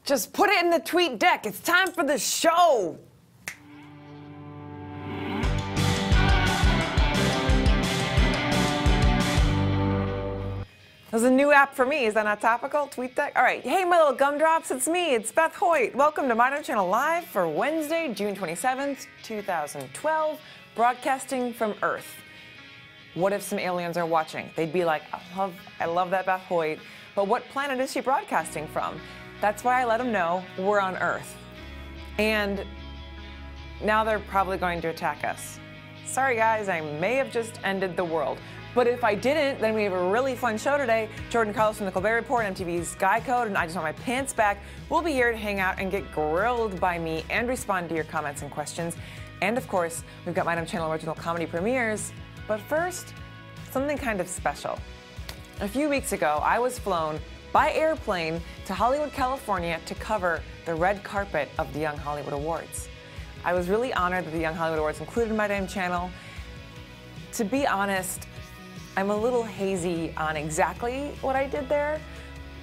Just put it in the tweet deck. It's time for the show. There's a new app for me. Is that not topical? TweetDeck? All right. Hey, my little gumdrops. It's me. It's Beth Hoyt. Welcome to My Damn Channel Live for Wednesday, June 27th, 2012, broadcasting from Earth. What if some aliens are watching? They'd be like, I love that Beth Hoyt, but what planet is she broadcasting from? That's why I let them know we're on Earth. And now they're probably going to attack us. Sorry, guys, I may have just ended the world. But if I didn't, then we have a really fun show today. Jordan Carlos from the Colbert Report, MTV's Guy Code, and I Just Want My Pants Back. We'll be here to hang out and get grilled by me and respond to your comments and questions. And of course, we've got My Damn Channel original comedy premieres. But first, something kind of special. A few weeks ago, I was flown by airplane to Hollywood, California to cover the red carpet of the Young Hollywood Awards. I was really honored that the Young Hollywood Awards included My Damn Channel. To be honest, I'm a little hazy on exactly what I did there.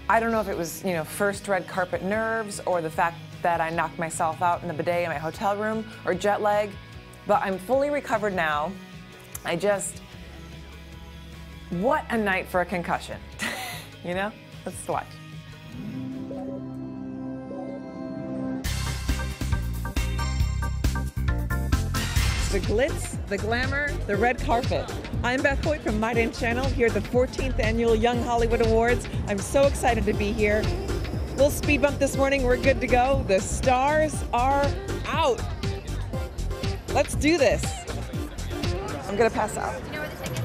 I don't know if it was, first red carpet nerves or the fact that I knocked myself out in the bidet in my hotel room or jet lag, but I'm fully recovered now. What a night for a concussion. Let's watch. The glitz, the glamour, the red carpet. I'm Beth Hoyt from My Damn Channel here at the 14th Annual Young Hollywood Awards. I'm so excited to be here. Little speed bump this morning, we're good to go. The stars are out. Let's do this. I'm gonna pass out. You know where the tickets are?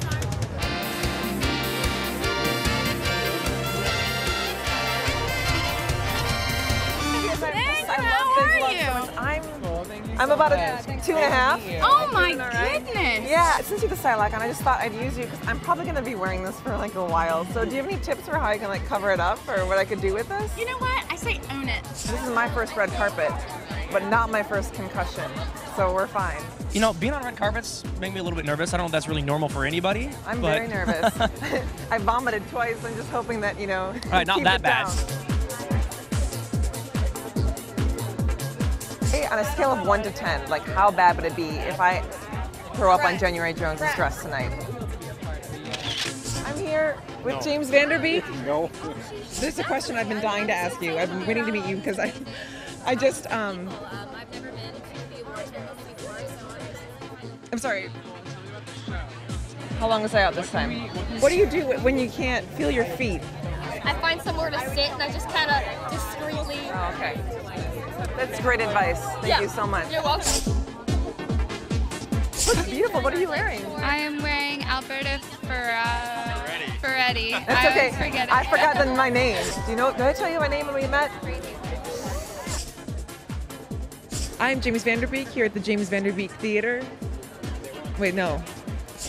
How are you? I'm about a 2.5. Oh my goodness! Yeah, since you're the Silac, and I just thought I'd use you because I'm probably going to be wearing this for like a while. So do you have any tips for how I can cover it up or what I could do with this? You know what? I say own it. This is my first red carpet, but not my first concussion, so we're fine. Being on red carpets makes me a little bit nervous. I don't know if that's really normal for anybody. I'm very nervous. I vomited twice. I'm just hoping that, All right, not that bad. Hey, on a scale of 1 to 10, how bad would it be if I throw up on January Jones's dress tonight? I'm here with James Van Der Beek. No. This is a question I've been dying to ask you. I've been waiting to meet you because I just, I've never been to the awards before, so I'm sorry. How long was I out this time? What do you do when you can't feel your feet? I find somewhere to sit and I just kind of discreetly. Oh, okay. That's great advice. Thank you so much. You're welcome. Looks beautiful. What are you wearing? I am wearing Alberto Ferretti. That's okay. I forgot my name. Did I tell you my name when we met? I'm James Van Der Beek here at the James Van Der Beek Theater. Wait, no.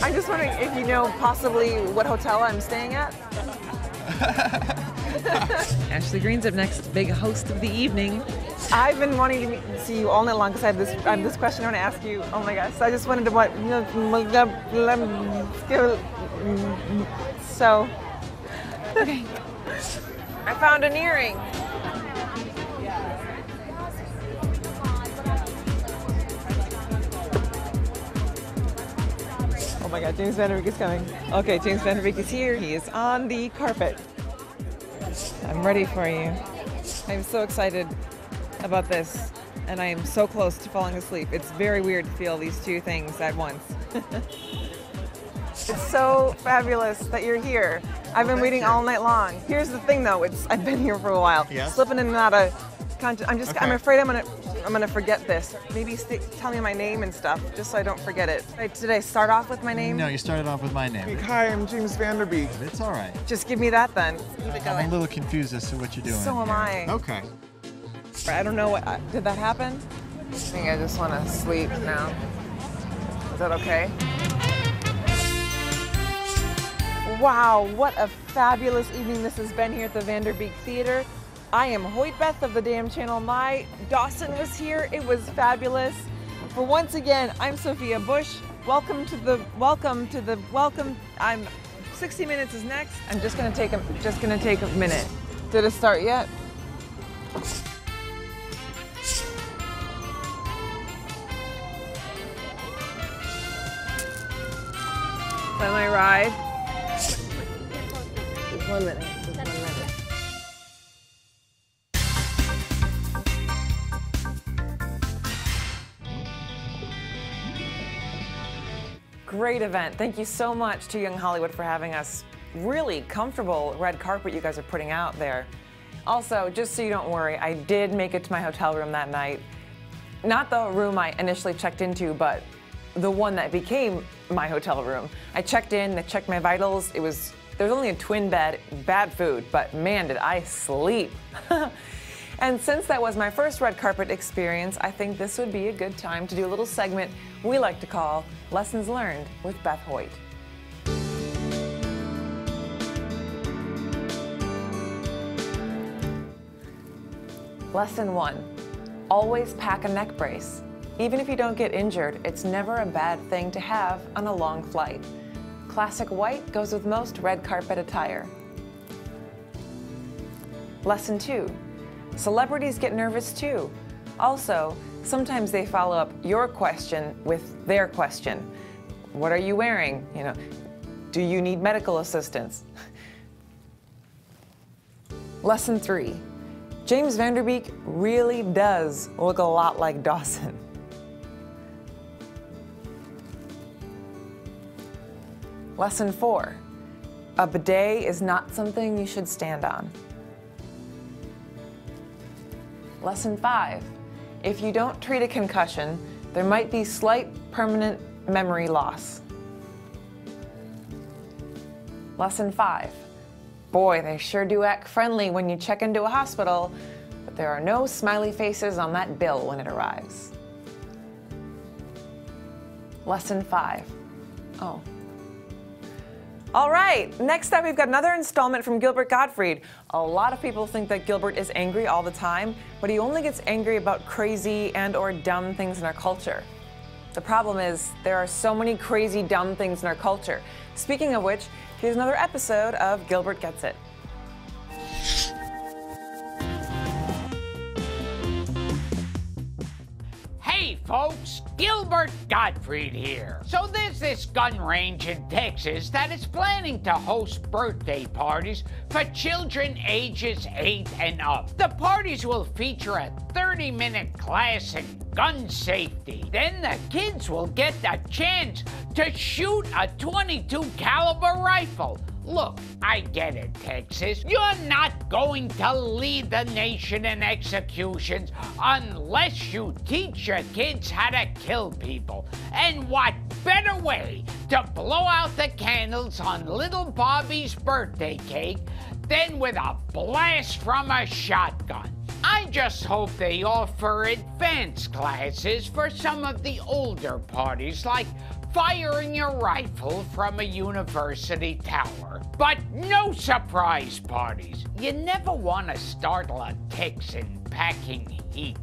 I'm just wondering if you know possibly what hotel I'm staying at? Ashley Green's up next, big host of the evening. I've been wanting to see you all night long because I have this question I want to ask you. Oh my gosh! So I just wanted to So, okay. I found an earring. Oh my God, James Van Der Beek is coming. Okay, James Van Der Beek is here. He is on the carpet. I'm ready for you. I'm so excited about this, and I am so close to falling asleep. It's very weird to feel these two things at once. It's so fabulous that you're here. I've been waiting all night long. Here's the thing, though. I've been here for a while. Yes. Slipping in and out of. I'm afraid I'm gonna forget this. Maybe tell me my name and stuff, just so I don't forget it. Did I start off with my name? No, you started off with my name. Hi, I'm James Van Der Beek. It's all right. Just give me that then. Keep it going. I'm a little confused as to what you're doing. So am I. Okay. I don't know did that happen? I think I just want to sleep now. Is that okay? Wow, what a fabulous evening this has been here at the Van Der Beek Theater. I am Hoyt Beth of the Damn Channel. Dawson was here. It was fabulous. For once again, I'm Sophia Bush. Welcome. 60 Minutes is next. I'm just gonna take a minute. Did it start yet? That my ride. 1 minute. Just 1 minute. Great event. Thank you so much to Young Hollywood for having us. Really comfortable red carpet you guys are putting out there. Also, just so you don't worry, I did make it to my hotel room that night. Not the room I initially checked into, but the one that became my hotel room. I checked in, they checked my vitals. There's only a twin bed, bad food, but man, did I sleep. And since that was my first red carpet experience, I think this would be a good time to do a little segment we like to call Lessons Learned with Beth Hoyt. Lesson 1, always pack a neck brace. Even if you don't get injured, it's never a bad thing to have on a long flight. Classic white goes with most red carpet attire. Lesson 2, celebrities get nervous too. Also, sometimes they follow up your question with their question. What are you wearing? Do you need medical assistance? Lesson 3, James Van Der Beek really does look a lot like Dawson. Lesson 4, a bidet is not something you should stand on. Lesson 5, if you don't treat a concussion, there might be slight permanent memory loss. Lesson 5, boy, they sure do act friendly when you check into a hospital, but there are no smiley faces on that bill when it arrives. Lesson 5, oh. All right, next up we've got another installment from Gilbert Gottfried. A lot of people think that Gilbert is angry all the time, but he only gets angry about crazy and/or dumb things in our culture. The problem is there are so many crazy, dumb things in our culture. Speaking of which, here's another episode of Gilbert Gets It. Hey folks, Gilbert Gottfried here. So there's this gun range in Texas that is planning to host birthday parties for children ages 8 and up. The parties will feature a 30-minute class in gun safety. Then the kids will get a chance to shoot a .22 caliber rifle. Look, I get it, Texas. You're not going to lead the nation in executions unless you teach your kids how to kill people. And what better way to blow out the candles on little Bobby's birthday cake than with a blast from a shotgun? I just hope they offer advanced classes for some of the older parties, like firing your rifle from a university tower. But no surprise parties. You never want to startle a Texan packing heat.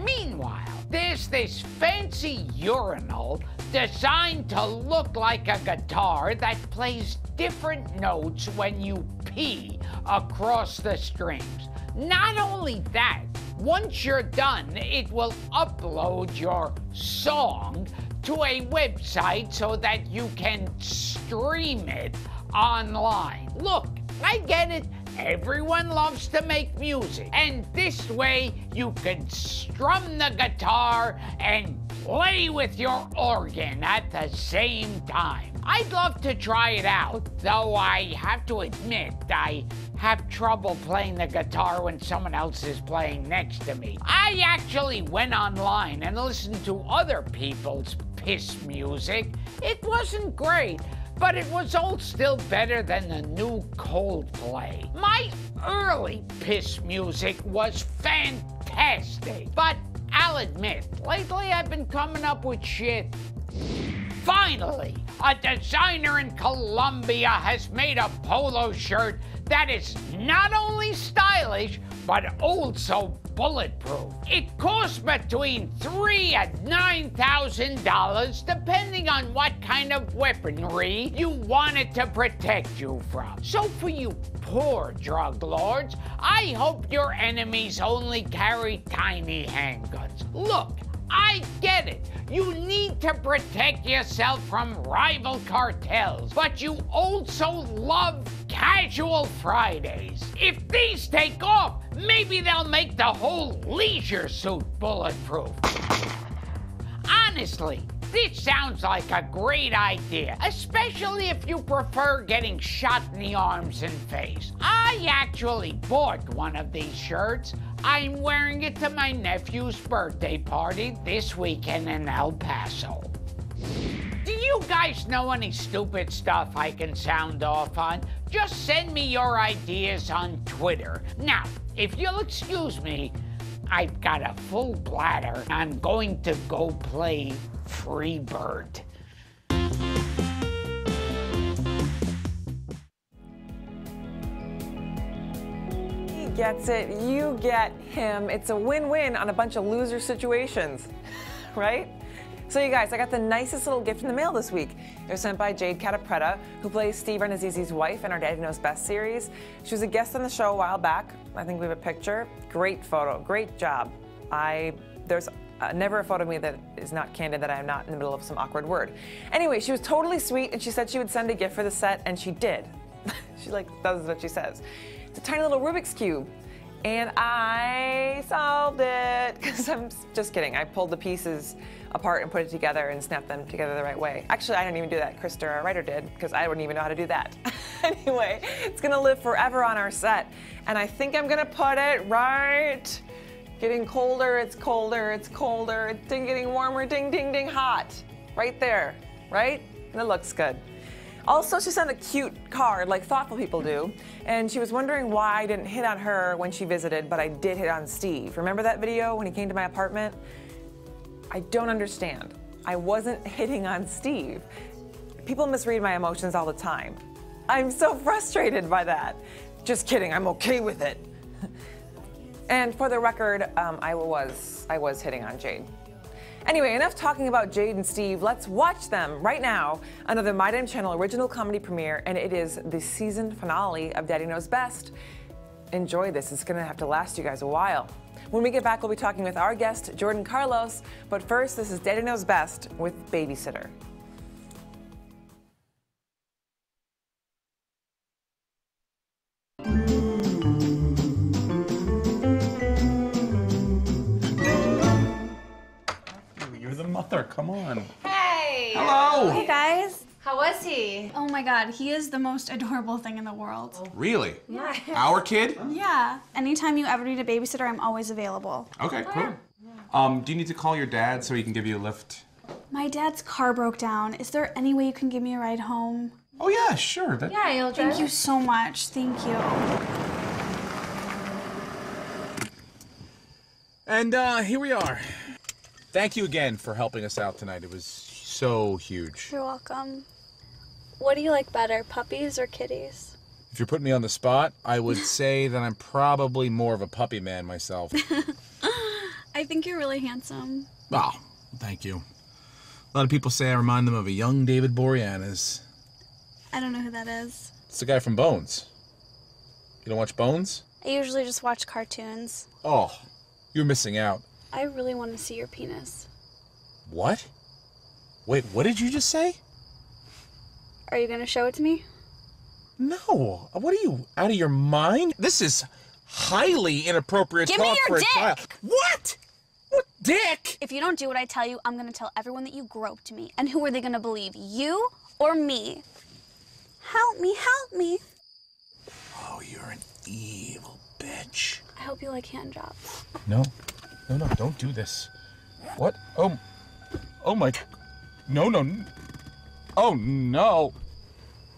Meanwhile, there's this fancy urinal designed to look like a guitar that plays different notes when you pee across the strings. Not only that, once you're done, it will upload your song to a website so that you can stream it online. Look, I get it. Everyone loves to make music. And this way, you can strum the guitar and play with your organ at the same time. I'd love to try it out, though I have to admit I have trouble playing the guitar when someone else is playing next to me. I actually went online and listened to other people's piss music. It wasn't great, but it was all still better than the new Coldplay. My early piss music was fantastic, but I'll admit, lately I've been coming up with shit. Finally, a designer in Colombia has made a polo shirt that is not only stylish, but also bulletproof. It costs between $3,000 and $9,000, depending on what kind of weaponry you want it to protect you from. So for you poor drug lords, I hope your enemies only carry tiny handguns. Look, I get it. You need to protect yourself from rival cartels, but you also love casual Fridays. If these take off, maybe they'll make the whole leisure suit bulletproof. Honestly, this sounds like a great idea, especially if you prefer getting shot in the arms and face. I actually bought one of these shirts. I'm wearing it to my nephew's birthday party this weekend in El Paso. Do you guys know any stupid stuff I can sound off on? Just send me your ideas on Twitter. Now, if you'll excuse me, I've got a full bladder. I'm going to go play Freebird. He gets it. You get him. It's a win-win on a bunch of loser situations, right? So you guys, I got the nicest little gift in the mail this week. It was sent by Jade Catapretta, who plays Steve Renazizi's wife in our Daddy Knows Best series. She was a guest on the show a while back. I think we have a picture. Great photo. Great job. There's never a photo of me that is not candid, that I'm not in the middle of some awkward word. Anyway, she was totally sweet, and she said she would send a gift for the set, and she did. She does what she says. It's a tiny little Rubik's Cube. And I solved it, because I'm just kidding. I pulled the pieces apart and put it together and snapped them together the right way. Actually, I didn't even do that. Krista, our writer, did, because I wouldn't even know how to do that. Anyway, it's gonna live forever on our set. And I think I'm gonna put it right. Getting colder, it's colder, it's colder. It's getting warmer, ding, ding, ding, hot. Right there, right? And it looks good. Also, she sent a cute card like thoughtful people do, and she was wondering why I didn't hit on her when she visited, but I did hit on Steve. Remember that video when he came to my apartment? I don't understand. I wasn't hitting on Steve. People misread my emotions all the time. I'm so frustrated by that. Just kidding, I'm okay with it. And for the record, I was hitting on Jade. Anyway, enough talking about Jade and Steve. Let's watch them right now. Another My Damn Channel original comedy premiere, and it is the season finale of Daddy Knows Best. Enjoy this. It's gonna have to last you guys a while. When we get back, we'll be talking with our guest, Jordan Carlos. But first, this is Daddy Knows Best with Babysitter. Mother, come on. Hey! Hello! Hey guys. How was he? Oh my god, he is the most adorable thing in the world. Really? Yeah. Our kid? Yeah. Anytime you ever need a babysitter, I'm always available. Okay, cool. Do you need to call your dad so he can give you a lift? My dad's car broke down. Is there any way you can give me a ride home? Oh yeah, sure. Yeah, you'll drive. Thank you so much. Thank you. And here we are. Thank you again for helping us out tonight. It was so huge. You're welcome. What do you like better, puppies or kitties? If you're putting me on the spot, I would say that I'm probably more of a puppy man myself. I think you're really handsome. Oh, thank you. A lot of people say I remind them of a young David Boreanaz. I don't know who that is. It's the guy from Bones. You don't watch Bones? I usually just watch cartoons. Oh, you're missing out. I really want to see your penis. What? Wait, what did you just say? Are you going to show it to me? No. What are you, out of your mind? This is highly inappropriate Give talk me for your a child. dick! What? What dick? If you don't do what I tell you, I'm going to tell everyone that you groped me. And who are they going to believe, you or me? Help me, help me. Oh, you're an evil bitch. I hope you like hand jobs. No. No, don't do this. What? Oh my. No. Oh, no.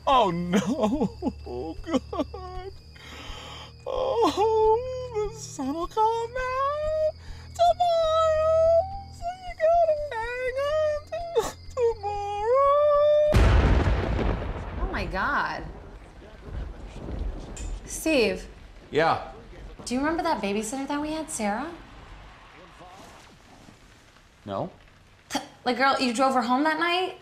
Oh, no. Oh, God. Oh, the sun will come out tomorrow. So you gotta hang on till tomorrow. Oh, my God. Steve. Yeah. Do you remember that babysitter that we had, Sarah? No? Like, girl, you drove her home that night?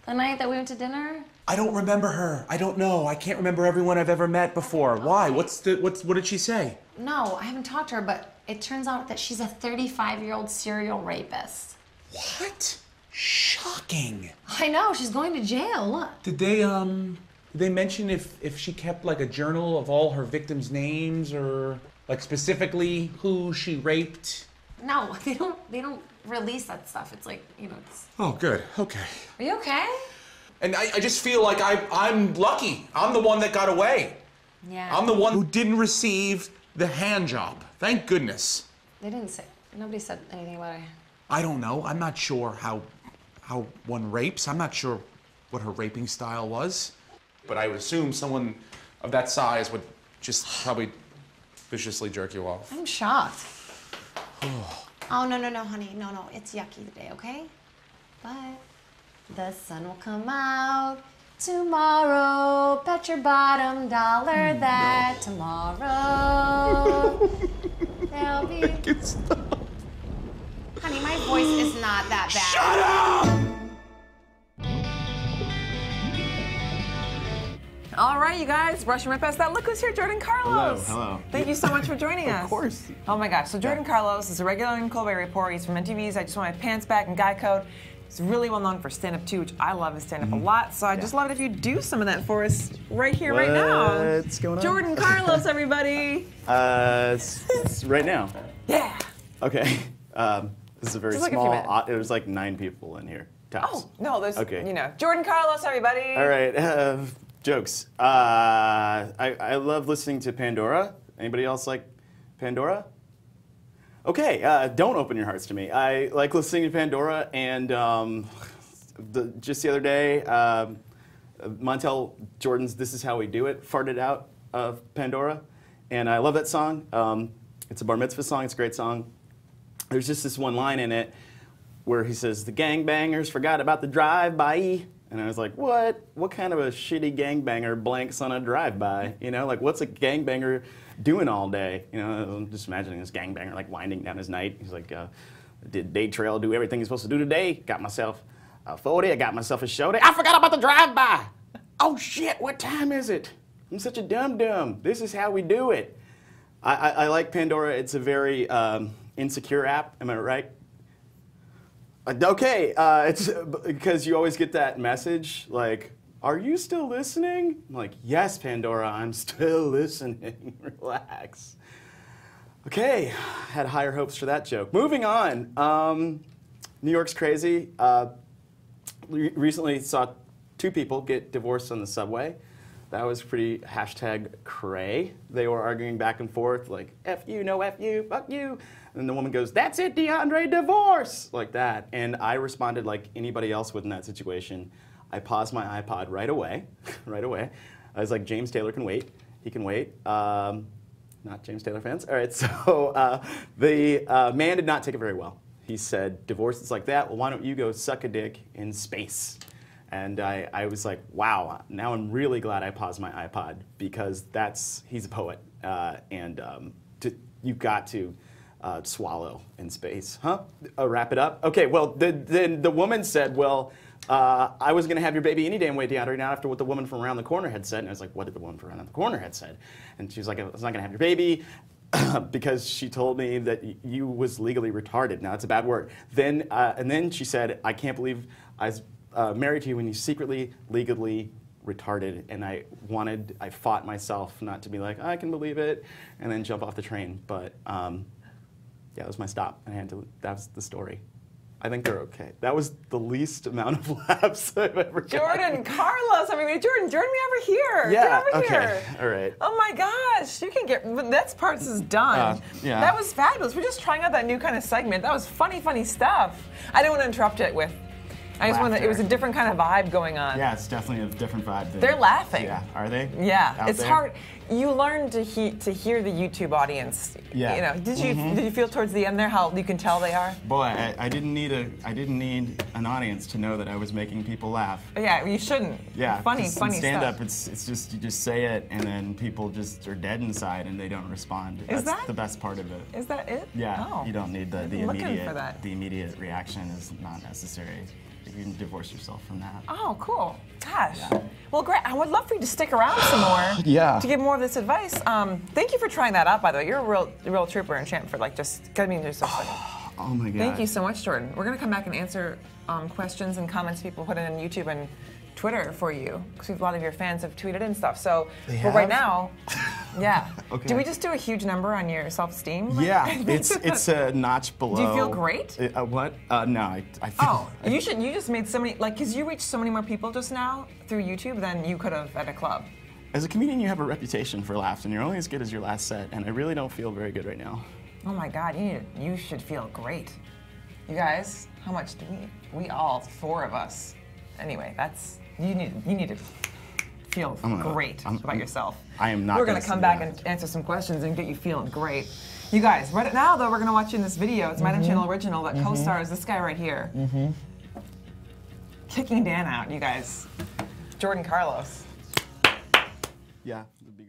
The night that we went to dinner? I don't remember her. I don't know. I can't remember everyone I've ever met before. Why? What did she say? No, I haven't talked to her, but it turns out that she's a 35-year-old serial rapist. What? Shocking. I know, she's going to jail. Look. Did they mention if she kept like a journal of all her victims' names or like specifically who she raped? No, they don't release that stuff. It's like, you know, it's... Oh, good. Okay. Are you okay? And I just feel like I'm lucky. I'm the one that got away. Yeah. I'm the one who didn't receive the hand job. Thank goodness. Nobody said anything about it. I don't know. I'm not sure how one rapes. I'm not sure what her raping style was. But I would assume someone of that size would just probably viciously jerk you off. I'm shocked. Oh, no, honey. No, it's yucky today, okay? But the sun will come out tomorrow. Bet your bottom dollar that tomorrow there'll be... Make it stop. Honey, my voice is not that bad. Shut up! All right, you guys, brushing right past that. Look who's here, Jordan Carlos. Hello. Thank you so much for joining us. Of course. Oh my gosh, so Jordan Carlos is a regular in Colbert Report. He's from MTV's I Just Want My Pants Back and Guy Code. He's really well known for stand-up too, which I love his stand-up a lot. So I just love it if you do some of that for us right here, right now. What's going on? Jordan Carlos, everybody. It's right now. Yeah. Okay. This is a very Just like a few small. minutes. There's like 9 people in here. Tops. Oh, no, there's, Okay. you know, Jordan Carlos, everybody. All right. Jokes. I love listening to Pandora. Anybody else like Pandora? Okay. Don't open your hearts to me. I like listening to Pandora, and just the other day, Montel Jordan's "This Is How We Do It" farted out of Pandora, and I love that song. It's a bar mitzvah song. It's a great song. There's just this one line in it where he says, "The gangbangers forgot about the drive-by." And I was like, what? What kind of a shitty gangbanger blanks on a drive-by? You know, like what's a gangbanger doing all day? You know, I'm just imagining this gangbanger like winding down his night. He's like, did day trail, do everything he's supposed to do today. Got myself a 40, I got myself a show day. I forgot about the drive-by. Oh shit, what time is it? I'm such a dum-dum. This is how we do it. I like Pandora. It's a very insecure app, am I right? Okay, it's because you always get that message like, are you still listening? I'm like, yes, Pandora, I'm still listening. Relax. Okay, had higher hopes for that joke. Moving on. New York's crazy. Recently saw 2 people get divorced on the subway. That was pretty #cray. They were arguing back and forth like, F you, no F you, fuck you. And the woman goes, that's it, DeAndre, divorce! Like that. And I responded like anybody else would in that situation. I paused my iPod right away, right away. I was like, James Taylor can wait. He can wait. Not James Taylor fans. All right, so the man did not take it very well. He said, divorce is like that. Well, why don't you go suck a dick in space? And I was like, wow, now I'm really glad I paused my iPod because he's a poet. You've got to swallow in space. Huh? Wrap it up? Okay, well, then the woman said, well, I was going to have your baby any damn way, DeAndre, not after what the woman from around the corner had said. And I was like, what did the woman from around the corner had said? And she was like, I was not going to have your baby because she told me that you was legally retarded. Now, that's a bad word. And then she said, I can't believe I was married to you when you secretly, legally retarded. And I fought myself not to be like, I can believe it, and then jump off the train. But yeah, that was my stop. That was the story. I think they're okay. That was the least amount of laughs I've ever gotten. Jordan Carlos, everybody. Jordan me over here. Yeah, Get over okay. here. All right. Oh my gosh, you can that part is done. Yeah. That was fabulous. We're just trying out that new kind of segment. That was funny stuff. I didn't want to interrupt it with, it was a different kind of vibe going on. Yeah, it's definitely a different vibe. They're laughing. Yeah, are they? Yeah, Out it's there? hard. You learn to hear the YouTube audience. Yeah. You know, did you feel towards the end there how you can tell they are? Boy, I didn't need an audience to know that I was making people laugh. Yeah, you shouldn't. Yeah, funny stand stuff. up. It's just you just say it, and then people just are dead inside and they don't respond. That's the best part of it. Is that it? Yeah, Oh. you don't need the I'm looking for immediate that. the immediate reaction is not necessary. You can divorce yourself from that. Oh, cool. Gosh. Well, great. I would love for you to stick around some more. Yeah. To give more of this advice. Thank you for trying that out, by the way. You're a real trooper and champ for like just getting me into so funny. Oh my God. Thank you so much, Jordan. We're gonna come back and answer questions and comments people put in on YouTube and Twitter for you, because a lot of your fans have tweeted and stuff. So, but right now, yeah. Okay. Do we just do a huge number on your self-esteem? Yeah, it's a notch below. Do you feel great? What? No, I feel. Oh, you just made so many, like, because you reached so many more people just now through YouTube than you could have at a club. As a comedian, you have a reputation for laughs, and you're only as good as your last set, and I really don't feel very good right now. Oh my God, you should feel great. You guys, how much do we all, 4 of us. Anyway, you need to feel great about yourself. I am not. We're gonna come back and answer some questions and get you feeling great. You guys, right now though, we're gonna watch you in this video. It's my channel original that co-stars this guy right here. Kicking Dan out, you guys. Jordan Carlos. Yeah, it'd be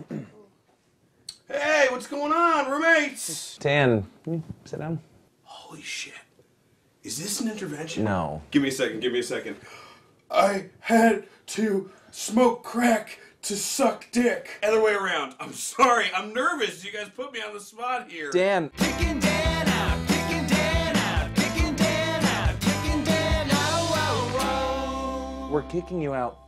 great. Hey, what's going on, roommates? Dan, sit down. Holy shit. Is this an intervention? No. Give me a second. I had to smoke crack to suck dick. Other way around. I'm sorry, I'm nervous. You guys put me on the spot here. Dan. Kicking Dan out, kicking Dan out, kicking Dan out, kicking Dan out, whoa, whoa. We're kicking you out.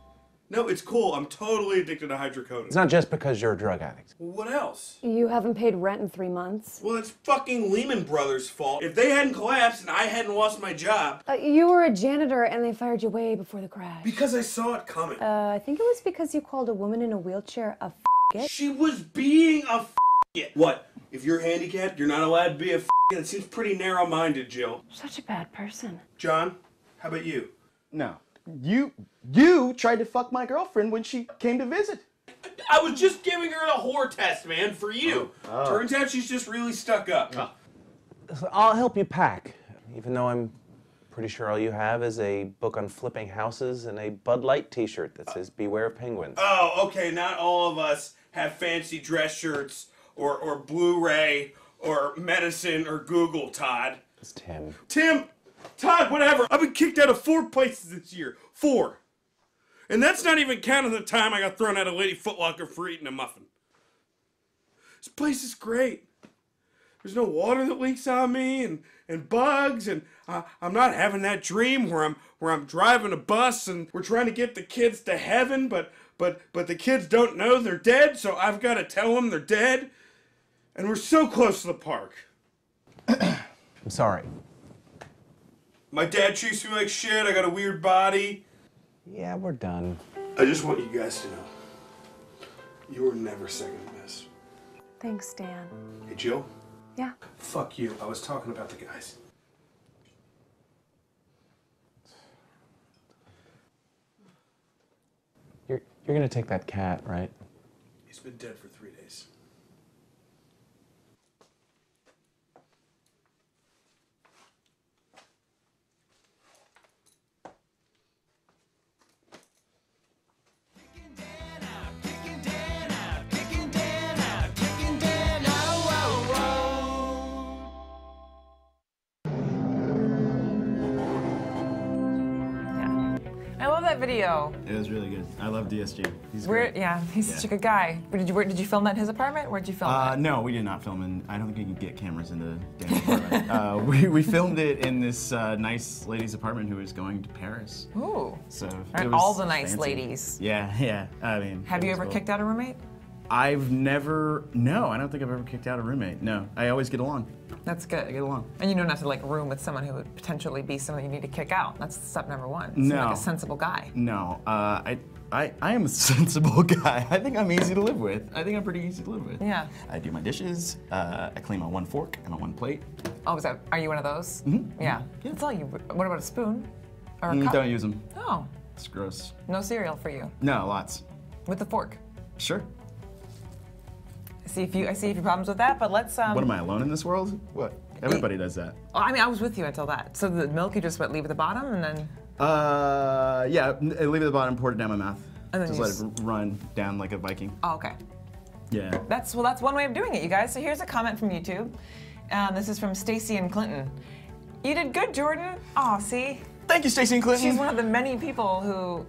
No, it's cool. I'm totally addicted to hydrocodone. It's not just because you're a drug addict. Well, what else? You haven't paid rent in 3 months. Well, it's fucking Lehman Brothers' fault. If they hadn't collapsed and I hadn't lost my job. You were a janitor and they fired you way before the crash. Because I saw it coming. I think it was because you called a woman in a wheelchair a f***it. She was being a f***it. What? If you're handicapped, you're not allowed to be a f***it? It seems pretty narrow-minded, Jill. Such a bad person. John, how about you? No. You tried to fuck my girlfriend when she came to visit. I was just giving her a whore test, man, for you. Oh. Turns out she's just really stuck up. So I'll help you pack, even though I'm pretty sure all you have is a book on flipping houses and a Bud Light t-shirt that says Beware of Penguins. Oh, okay, not all of us have fancy dress shirts or Blu-ray or medicine or Google, Todd. It's Tim. Todd, whatever. I've been kicked out of 4 places this year. 4. And that's not even counting the time I got thrown out of Lady Foot Locker for eating a muffin. This place is great. There's no water that leaks on me and bugs, and I'm not having that dream where I'm driving a bus and we're trying to get the kids to heaven, but the kids don't know they're dead, so I've got to tell them they're dead. And we're so close to the park. I'm sorry. My dad treats me like shit. I got a weird body. Yeah, we're done. I just want you guys to know, you were never second best. Thanks, Dan. Hey, Jill? Yeah? Fuck you. I was talking about the guys. You're gonna take that cat, right? He's been dead for 3 days. I love that video. It was really good. I love DSG. He's Where, great. yeah, he's such a good guy. Where did you film that in his apartment? Where'd you film that? No, we did not film in. I don't think you can get cameras into Dan's apartment. We filmed it in this nice lady's apartment who was going to Paris. Ooh. So Right, it was all the nice fancy. ladies. Yeah. I mean. Have you ever kicked out a roommate? I've never. No, I don't think I've ever kicked out a roommate. No, I always get along. That's good. I get along. And you don't have to like room with someone who would potentially be someone you need to kick out. That's step number 1. Seem No. like a sensible guy. No, I am a sensible guy. I think I'm easy to live with. I think I'm pretty easy to live with. Yeah. I do my dishes. I clean on 1 fork and on 1 plate. Oh, are you one of those? Mm-hmm. Yeah. That's all you. What about a spoon? Or a cup? Don't use them. Oh. It's gross. No cereal for you. No, lots. With the fork. Sure. I see a few problems with that, but let's. What am I alone in this world? What? Everybody does that. Well, I mean, I was with you until that. So the milk you just leave at the bottom and then. Yeah. Leave it at the bottom. Pour it down my mouth. And then just you let it run down like a Viking. Oh, okay. Yeah. That's one way of doing it, you guys. So here's a comment from YouTube. This is from Stacy and Clinton. You did good, Jordan. Oh, see? Thank you, Stacey and Clinton. She's one of the many people who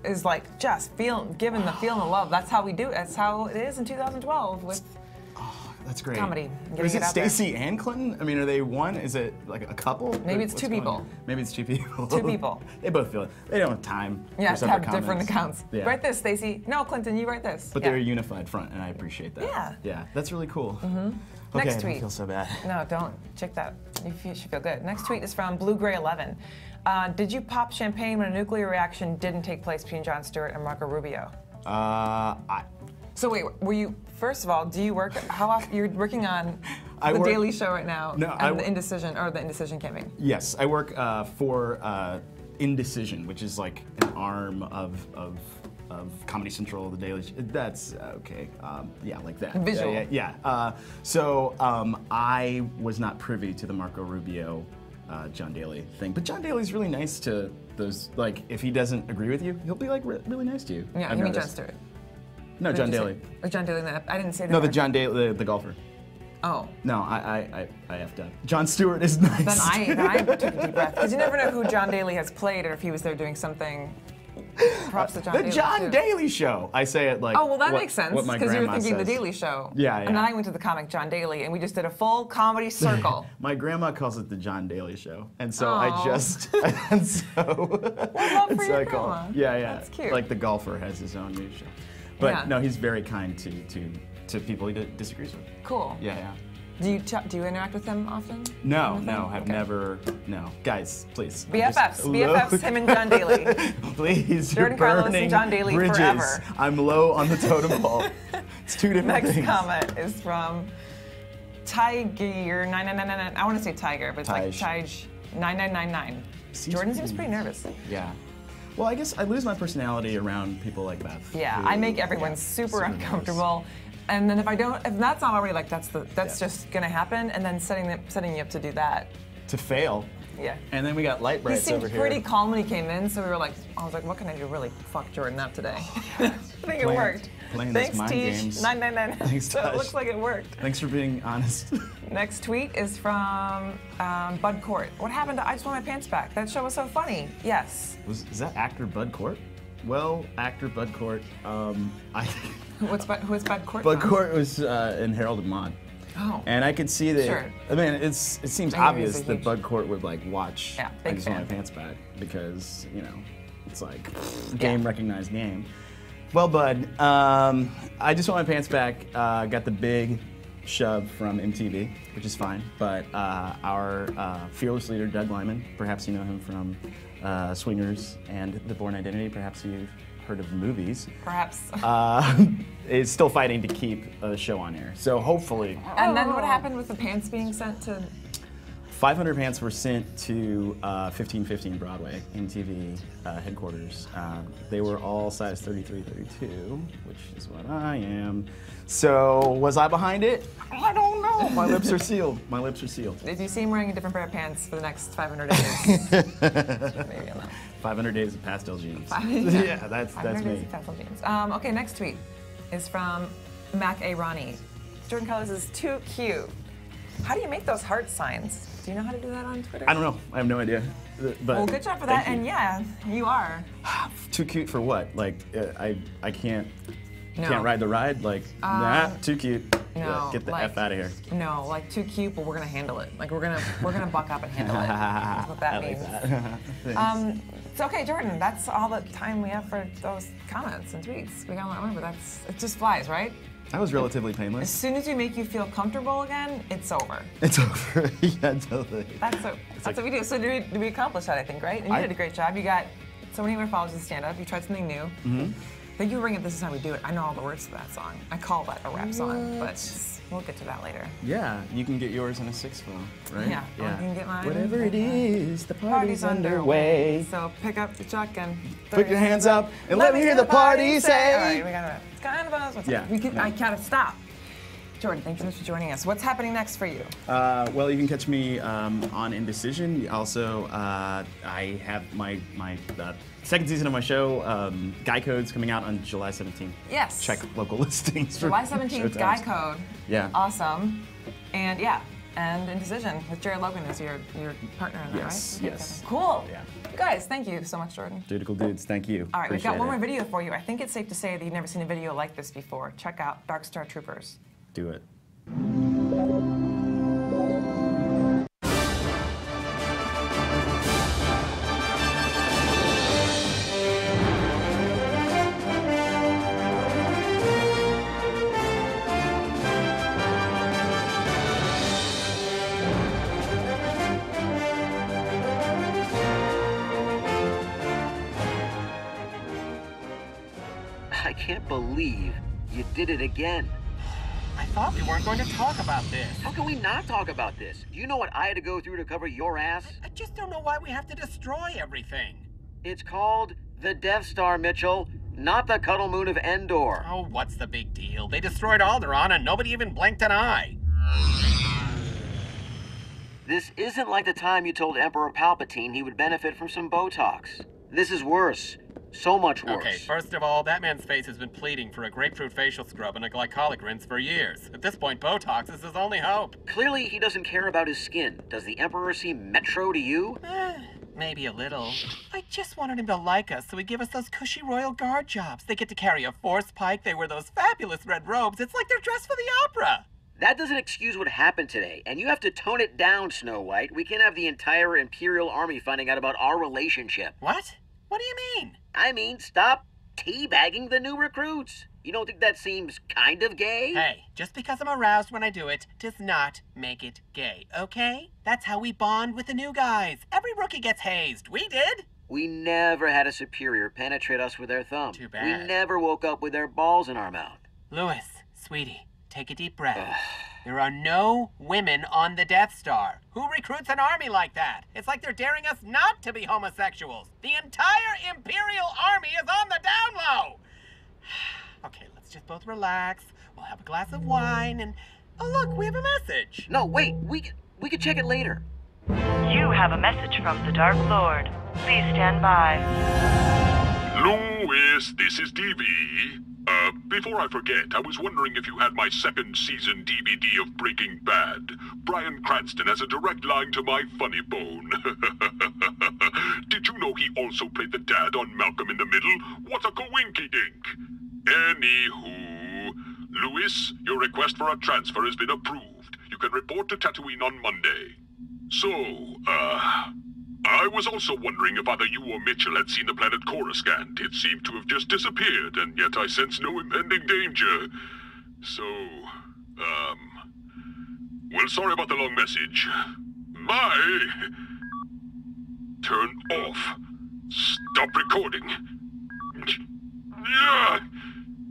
is like just giving the feeling of love. That's how we do it. That's how it is in 2012 with That's great. comedy. Is it Stacey and Clinton? I mean, are they one? Is it like a couple? Maybe it's What's two going people. on? Maybe it's two people. Two people. They both feel it. They don't have time. Yeah, for to have separate different comments. accounts. Yeah. Write this, Stacey. No, Clinton, you write this. But Yeah. they're a unified front, and I appreciate that. Yeah. Yeah, that's really cool. Next Okay, I tweet. don't feel so bad. No, don't. Check that. You should feel good. Next tweet is from Blue Gray 11. Did you pop champagne when a nuclear reaction didn't take place between Jon Stewart and Marco Rubio? So wait, were you? First of all, do you work? How often you're working on I the work- Daily Show right now? No, and the Indecision campaign. Yes, I work for Indecision, which is like an arm of Comedy Central, The Daily Show. That's okay. Yeah, like that. Visual. Yeah. So I was not privy to the Marco Rubio, John Daly thing, but John Daly's really nice to those. Like, if he doesn't agree with you, he'll be like really nice to you. Yeah, I've you mean Jon noticed. Stewart? No, What John did you Daly. say? Or John Daly. I didn't say that. No, the word. John Daly, the golfer. Oh. No, I effed up. Jon Stewart is nice. Then I took a deep breath because you never know who John Daly has played or if he was there doing something. Props to John Daly. The John too. Daly Show. I say it like. Oh, well, that what- makes sense what my because you were grandma thinking The says. Daily Show. Yeah, And then yeah. I went to the comic John Daly, and we just did a full comedy circle. My grandma calls it the John Daly Show, and so I Aw. just and so. love for and so your I call grandma. him. Yeah, yeah. That's cute. Like the golfer has his own news show, but Yeah. no, he's very kind to people he disagrees with. Cool. Yeah, yeah. Do you interact with him often? No, On the no, phone? I've Okay. never. No, guys, please. I'm BFFs, just BFFs, low- him and John Daly. Please, Jordan you're Carlos and burning John Daly bridges. forever. I'm low on the totem pole. It's two different Next things. comment is from Tiger 9999. I want to say Tiger, but it's like Taj. Taj 9999. Jordan seems pretty nervous. Yeah. Well, I guess I lose my personality around people like that. Yeah, who- I make everyone yeah, super nervous. uncomfortable. And then if that's not already like that's just gonna happen, and then setting you up to do that. To fail. Yeah. And then we got light He brights seemed over here. pretty calm when he came in, so we were like, I was like, what can I do to really fuck Jordan up today? I think it Playing- worked. playing those Thanks, mind Teach. games. 999. Thanks, So it Taj. looks like it worked. Thanks for being honest. Next tweet is from Bud Court. What happened to I Just Want My Pants Back? That show was so funny. Yes. Is that actor Bud Court? Well, actor Bud Court. Who is Bud Court? Bud from? Court was in Harold and Maude. Oh. And I could see that. Sure. I mean, it seems I know obvious he's a that huge- Bud Court would like watch. Yeah, I big Just Want fan. My Pants Back because it's like game recognized game. Well, Bud, I Just Want My Pants Back got the big shove from MTV, which is fine. But our fearless leader, Doug Lyman, perhaps you know him from Swingers and The Bourne Identity. Perhaps you've heard of the movies. Perhaps. Is still fighting to keep the show on air. So hopefully, And then what happened with the pants being sent to? 500 pants were sent to 1515 Broadway, MTV headquarters. They were all size 33, 32, which is what I am. So was I behind it? I don't know. My lips are sealed. My lips are sealed. Did you see him wearing a different pair of pants for the next 500 days? Maybe I'm not. 500 days of pastel jeans. Yeah, Yeah, that's 500 days me. of pastel jeans. Okay, next tweet is from Mac A. Ronnie. Jordan Carlos is too cute. How do you make those heart signs? Do you know how to do that on Twitter? I don't know. I have no idea. But Well, good job for thank that. you. And yeah, you are. Too cute for what? Like I can't No. can't ride the ride. Like nah, too cute. No, Yeah, get the like- f out of here. No, like too cute, but we're gonna handle it. Like we're gonna buck up and handle it. That's what that I like means. that. Thanks. It's okay, Jordan. That's all the time we have for those comments and tweets. We got a lot more, but it just flies, right? That was relatively As painless. soon as we make you feel comfortable again, it's over. It's over. Yeah, totally. That's what we do. So did we accomplish that, I think, right? And you did a great job. You got so many more followers in stand-up. You tried something new. Mm-hmm. Thank you for bringing it. This is how we do it. I know all the words to that song. I call that a rap song, but we'll get to that later. Yeah, you can get yours in a 6-4, right? Yeah, or you can get mine. Whatever it is, the Party's party's underway. So pick up the truck and Put your hands up and let me hear the party say. All right, we got it. It's kind of us. Yeah, I gotta stop. Jordan, thank you so much for joining us. What's happening next for you? Well, you can catch me on Indecision. Also, I have my second season of my show, Guy Code's coming out on July 17th. Yes. Check local listings. July for 17th, showtimes. Guy Code. Yeah. Awesome. And yeah, and Indecision with Jared Logan as your partner in that, Yes, right? yes. Cool. Yeah. You guys, thank you so much, Jordan. Dutiful dudes, thank you. All right, we've got Appreciate one more it. video for you. I think it's safe to say that you've never seen a video like this before. Check out Dark Star Troopers. Do it. I can't believe you did it again. I thought we weren't going to talk about this. How can we not talk about this? Do you know what I had to go through to cover your ass? I just don't know why we have to destroy everything. It's called the Death Star, Mitchell, not the Cuddle Moon of Endor. Oh, what's the big deal? They destroyed Alderaan and nobody even blinked an eye. This isn't like the time you told Emperor Palpatine he would benefit from some Botox. This is worse. So much worse. Okay, first of all, that man's face has been pleading for a grapefruit facial scrub and a glycolic rinse for years. At this point, Botox is his only hope. Clearly, he doesn't care about his skin. Does the Emperor seem metro to you? Maybe a little. I just wanted him to like us so he'd give us those cushy Royal Guard jobs. They get to carry a force pike, they wear those fabulous red robes. It's like they're dressed for the opera. That doesn't excuse what happened today, and you have to tone it down, Snow White. We can't have the entire Imperial Army finding out about our relationship. What? What do you mean? I mean, stop teabagging the new recruits. You don't think that seems kind of gay? Hey, just because I'm aroused when I do it does not make it gay, okay? That's how we bond with the new guys. Every rookie gets hazed. We did. We never had a superior penetrate us with their thumb. Too bad. We never woke up with their balls in our mouth. Lewis, sweetie, take a deep breath. There are no women on the Death Star. Who recruits an army like that? It's like they're daring us not to be homosexuals. The entire Imperial Army is on the down low. Okay, let's just both relax. We'll have a glass of wine and... Oh, look, we have a message. No, wait, we could check it later. You have a message from the Dark Lord. Please stand by. Louis, this is DV. Before I forget, I was wondering if you had my second season DVD of Breaking Bad. Bryan Cranston has a direct line to my funny bone. Did you know he also played the dad on Malcolm in the Middle? What a coinky-dink. Anywho, Louis, your request for a transfer has been approved. You can report to Tatooine on Monday. So, I was also wondering if either you or Mitchell had seen the planet Coruscant. It seemed to have just disappeared, and yet I sense no impending danger. So, well, sorry about the long message. Turn off. Stop recording. Yeah!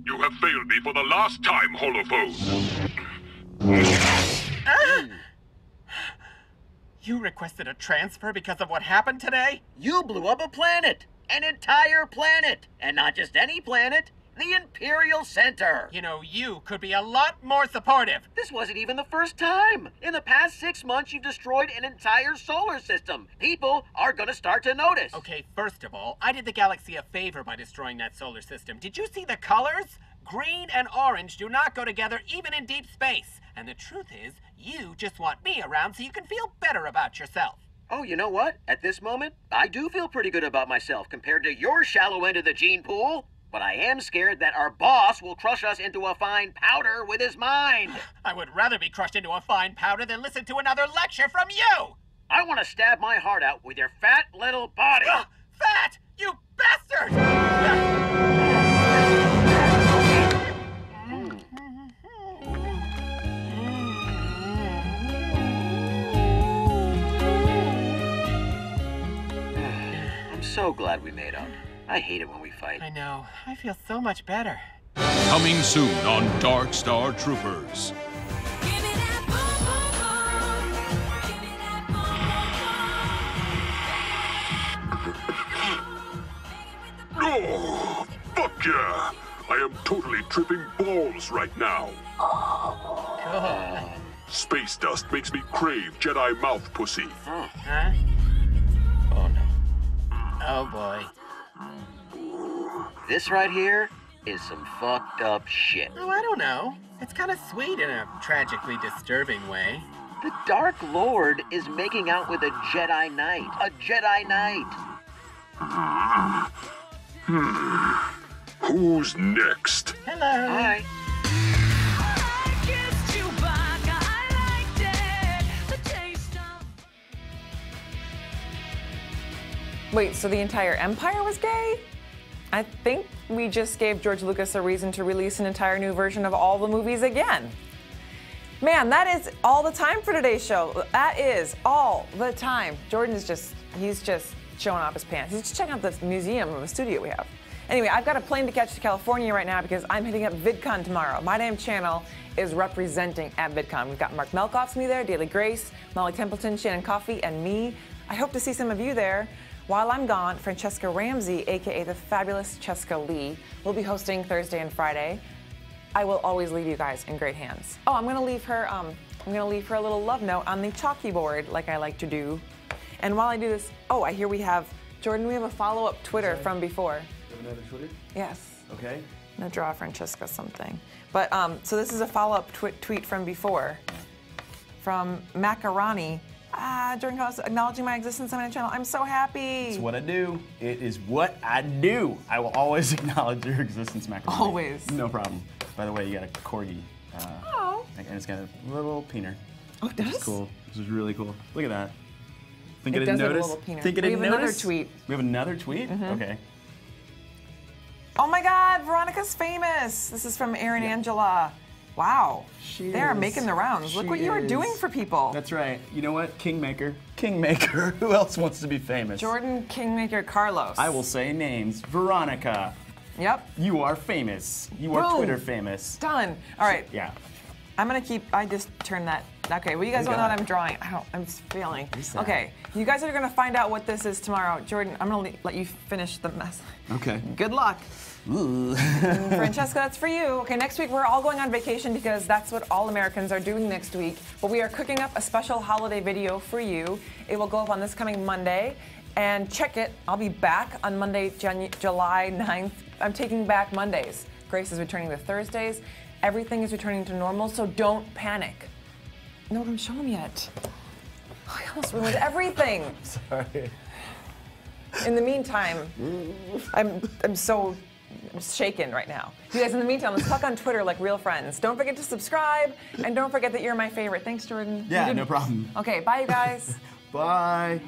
You have failed me for the last time, Holophone. You requested a transfer because of what happened today? You blew up a planet! An entire planet! And not just any planet, the Imperial Center! You know, you could be a lot more supportive. This wasn't even the first time! In the past 6 months, you've destroyed an entire solar system! People are gonna start to notice! Okay, first of all, I did the galaxy a favor by destroying that solar system. Did you see the colors? Green and orange do not go together even in deep space. And the truth is, you just want me around so you can feel better about yourself. Oh, you know what? At this moment, I do feel pretty good about myself compared to your shallow end of the gene pool. But I am scared that our boss will crush us into a fine powder with his mind. I would rather be crushed into a fine powder than listen to another lecture from you! I want to stab my heart out with your fat little body. Fat! You bastard! I'm so glad we made up. I hate it when we fight. I know. I feel so much better. Coming soon on Dark Star Troopers. Oh, fuck yeah! I am totally tripping balls right now. Space dust makes me crave Jedi mouth pussy. Huh? Oh no. Oh boy. This right here is some fucked up shit. Oh, I don't know. It's kind of sweet in a tragically disturbing way. The Dark Lord is making out with a Jedi Knight. A Jedi Knight. Who's next? Hello. Hi. Wait, so the entire Empire was gay? I think we just gave George Lucas a reason to release an entire new version of all the movies again. Man, that is all the time for today's show. That is all the time. Jordan's he's just showing off his pants. He's just checking out the museum of the studio we have. Anyway, I've got a plane to catch to California right now because I'm hitting up VidCon tomorrow. My damn channel is representing at VidCon. We've got Mark Melkoff's me there, Daily Grace, Molly Templeton, Shannon Coffey, and me. I hope to see some of you there. While I'm gone, Francesca Ramsey, aka the fabulous Cheska Lee, will be hosting Thursday and Friday. I will always leave you guys in great hands. Oh, I'm gonna leave her a little love note on the chalky board, like I like to do. And while I do this, oh, I hear we have Jordan. We have a follow-up Twitter from before. You have another Twitter? Yes. Okay. I'm gonna draw Francesca something. But so this is a follow-up tweet from before, from Macaroni. During class, acknowledging my existence on my channel. I'm so happy. It's what I do. It is what I do. I will always acknowledge your existence, Macaroni. Always. No problem. By the way, you got a corgi. Oh. And it's got a little peener. Oh, it does? This is cool. This is really cool. Look at that. Think It I does didn't have a notice? little peener. Think I We didn't have another notice? tweet. We have another tweet? Mhm. Okay. Oh my God, Veronica's famous. This is from Erin Angela. Wow. They're making the rounds. Look what you are doing for people. That's right. You know what? Kingmaker. Kingmaker. Who else wants to be famous? Jordan Kingmaker Carlos. I will say names. Veronica. Yep. You are famous. You are Boom. Twitter famous. Done. All right. Yeah. I'm gonna keep. I just turned that. Okay. Well, you guys You don't know got what it. I'm drawing. I'm just failing. Who's that? Okay. You guys are gonna find out what this is tomorrow. Jordan, I'm gonna let you finish the mess. Okay. Good luck. Ooh. Francesca, that's for you. Okay, next week we're all going on vacation because that's what all Americans are doing next week. But we are cooking up a special holiday video for you. It will go up on this coming Monday. And check it. I'll be back on Monday, July 9th. I'm taking back Mondays. Grace is returning to Thursdays. Everything is returning to normal, so don't panic. No, don't show them yet. Oh, I almost ruined everything. Sorry. In the meantime, I'm shaken right now. You guys, in the meantime, let's talk on Twitter like real friends. Don't forget to subscribe, and don't forget that you're my favorite. Thanks, Jordan. Yeah, no problem. Okay, bye, you guys. Bye.